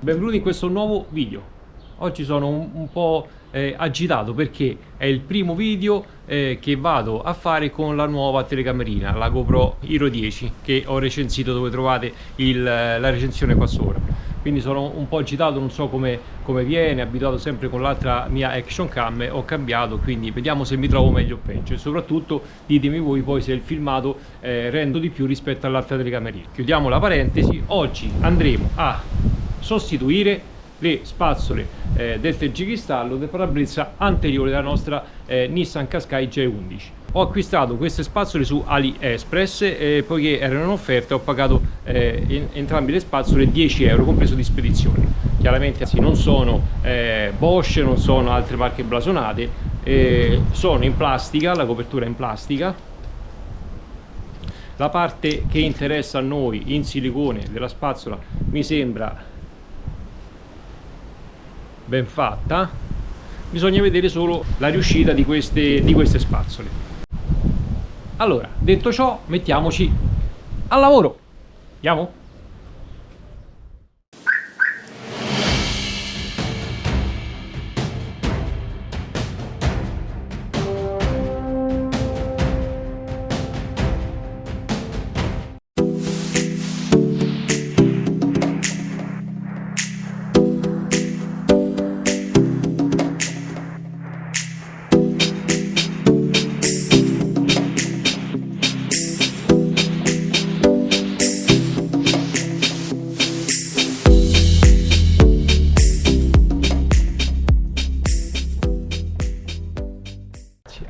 Benvenuti in questo nuovo video. Oggi sono un po' agitato perché è il primo video che vado a fare con la nuova telecamerina, la GoPro Hero 10, che ho recensito, dove trovate la recensione qua sopra. Quindi sono un po' agitato, non so come viene, abituato sempre con l'altra mia action cam, ho cambiato, quindi vediamo se mi trovo meglio o peggio, e soprattutto ditemi voi poi se il filmato rendo di più rispetto all'altra telecamerina. Chiudiamo la parentesi. Oggi andremo a sostituire le spazzole del tergicristallo del parabrezza anteriore della nostra Nissan Qashqai J11. Ho acquistato queste spazzole su AliExpress poiché erano in offerta. Ho pagato entrambe le spazzole 10 euro compreso di spedizione. Chiaramente non sono Bosch, non sono altre marche blasonate, sono in plastica, la copertura è in plastica. La parte che interessa a noi in silicone della spazzola mi sembra ben fatta, bisogna vedere solo la riuscita di queste spazzole. Allora, detto ciò, mettiamoci al lavoro. Andiamo?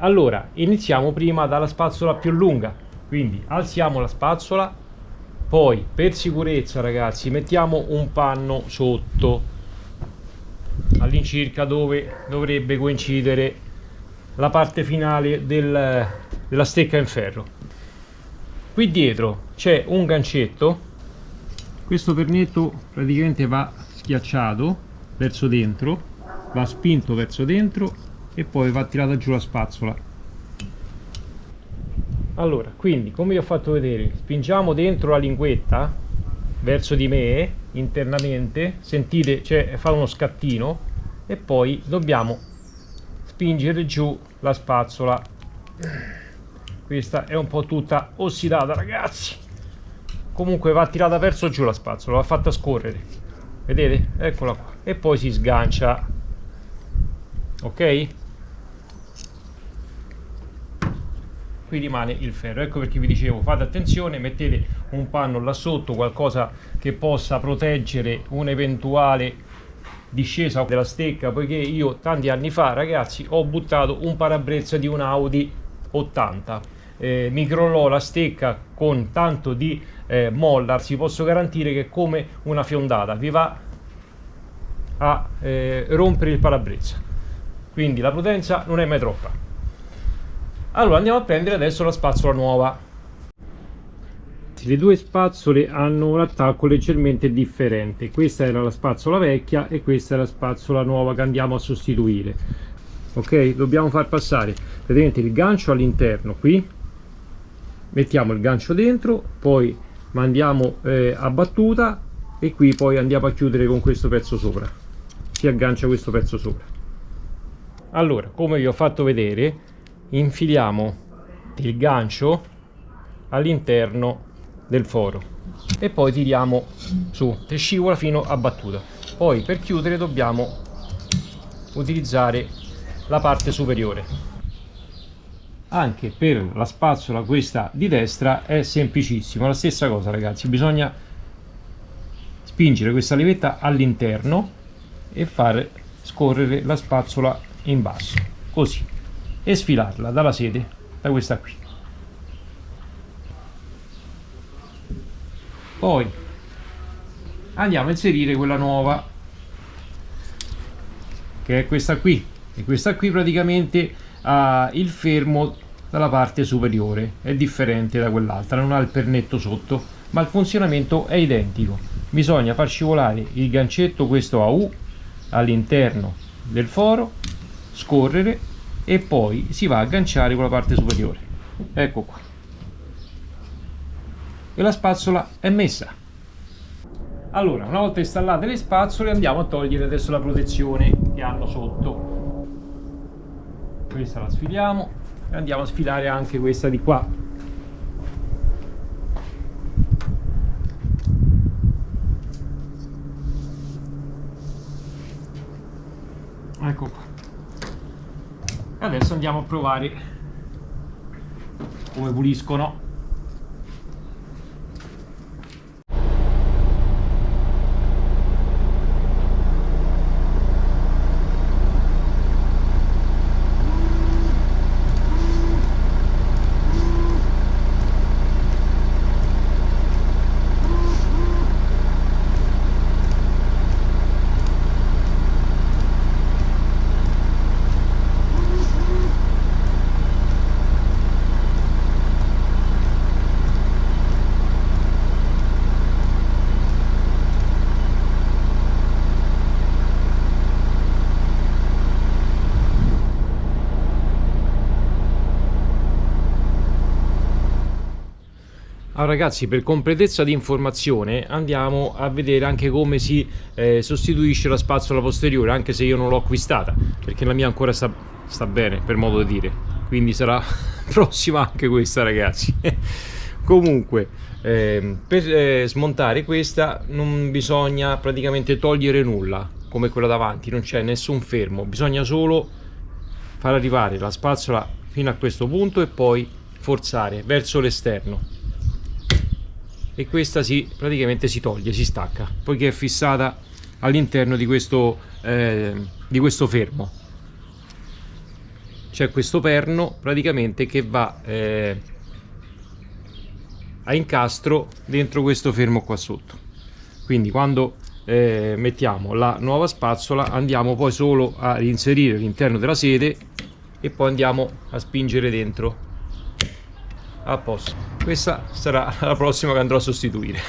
Allora, iniziamo prima dalla spazzola più lunga, quindi alziamo la spazzola, poi per sicurezza, ragazzi, mettiamo un panno sotto all'incirca dove dovrebbe coincidere la parte finale della stecca in ferro. Qui dietro c'è un gancetto, questo pernetto praticamente va schiacciato verso dentro, va spinto verso dentro e poi va tirata giù la spazzola. Allora, quindi come vi ho fatto vedere, spingiamo dentro la linguetta verso di me internamente, sentite, fa uno scattino, e poi dobbiamo spingere giù la spazzola. Questa è un po' tutta ossidata, ragazzi, comunque va tirata verso giù la spazzola, va fatta scorrere, vedete? Eccola qua, e poi si sgancia, ok? Qui rimane il ferro. Ecco perché vi dicevo, fate attenzione, mettete un panno là sotto, qualcosa che possa proteggere un'eventuale discesa della stecca, poiché io tanti anni fa, ragazzi, ho buttato un parabrezza di un Audi 80, mi crollò la stecca con tanto di molla, vi posso garantire che come una fiondata vi va a rompere il parabrezza, quindi la prudenza non è mai troppa. Allora andiamo a prendere adesso la spazzola nuova. Le due spazzole hanno un attacco leggermente differente, questa era la spazzola vecchia e questa è la spazzola nuova che andiamo a sostituire. Ok, dobbiamo far passare praticamente il gancio all'interno, qui mettiamo il gancio dentro, poi mandiamo a battuta e qui poi andiamo a chiudere con questo pezzo sopra, si aggancia questo pezzo sopra. Allora, come vi ho fatto vedere, infiliamo il gancio all'interno del foro e poi tiriamo su e scivola fino a battuta. Poi per chiudere dobbiamo utilizzare la parte superiore. Anche per la spazzola questa di destra è semplicissimo, la stessa cosa, ragazzi, bisogna spingere questa levetta all'interno e far scorrere la spazzola in basso, così, e sfilarla dalla sede, da questa qui. Poi andiamo a inserire quella nuova, che è questa qui, e questa qui praticamente ha il fermo dalla parte superiore, è differente da quell'altra, non ha il pernetto sotto, ma il funzionamento è identico. Bisogna far scivolare il gancetto, questo a U, all'interno del foro, scorrere e poi si va a agganciare con la parte superiore. Ecco qua, e la spazzola è messa. Allora, una volta installate le spazzole, andiamo a togliere adesso la protezione che hanno sotto. Questa la sfiliamo e andiamo a sfilare anche questa di qua. Ecco qua. Adesso andiamo a provare come puliscono. Allora ragazzi, per completezza di informazione andiamo a vedere anche come si sostituisce la spazzola posteriore, anche se io non l'ho acquistata, perché la mia ancora sta bene, per modo di dire, quindi sarà prossima anche questa, ragazzi. Comunque per smontare questa non bisogna praticamente togliere nulla, come quella davanti, non c'è nessun fermo, bisogna solo far arrivare la spazzola fino a questo punto e poi forzare verso l'esterno, e questa praticamente si toglie, si stacca, poiché è fissata all'interno di questo fermo. C'è questo perno praticamente che va a incastro dentro questo fermo qua sotto, quindi quando mettiamo la nuova spazzola andiamo poi solo a inserire all'interno della sede e poi andiamo a spingere dentro. A posto. Questa sarà la prossima che andrò a sostituire.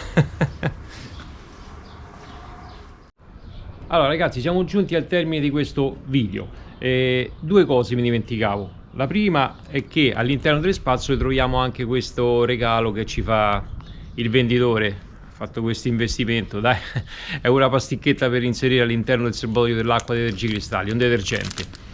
Allora ragazzi, siamo giunti al termine di questo video. Due cose mi dimenticavo. La prima è che all'interno delle spazzole troviamo anche questo regalo che ci fa il venditore. Ha fatto questo investimento, dai, è una pasticchetta per inserire all'interno del serbatoio dell'acqua dei Tergicristalli, un detergente.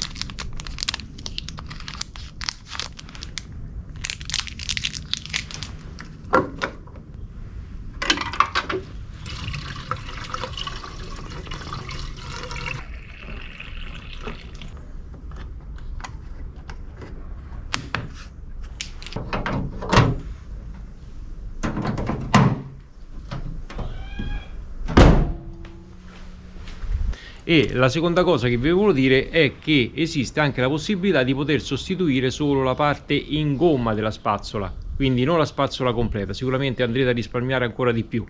E la seconda cosa che vi volevo dire è che esiste anche la possibilità di poter sostituire solo la parte in gomma della spazzola, quindi non la spazzola completa. Sicuramente andrete a risparmiare ancora di più.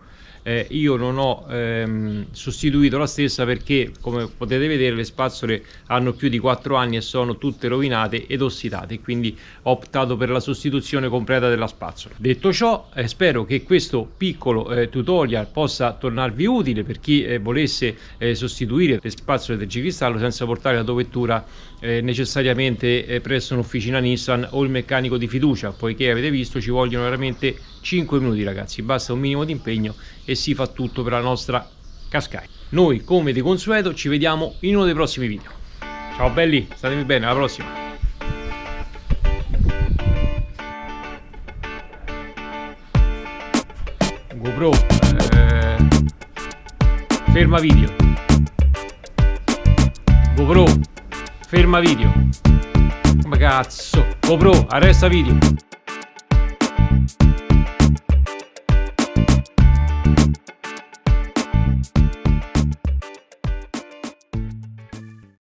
Io non ho sostituito la stessa perché, come potete vedere, le spazzole hanno più di 4 anni e sono tutte rovinate ed ossidate, quindi ho optato per la sostituzione completa della spazzola. Detto ciò, spero che questo piccolo tutorial possa tornarvi utile per chi volesse sostituire le spazzole del Tergicristallo senza portare la dovettura necessariamente presso un'officina Nissan o il meccanico di fiducia, poiché avete visto ci vogliono veramente 5 minuti, ragazzi, basta un minimo di impegno e si fa tutto per la nostra Qashqai. Noi, come di consueto, ci vediamo in uno dei prossimi video. Ciao belli, statemi bene, alla prossima. GoPro, ferma video. GoPro, ferma video. Come cazzo? GoPro, arresta video.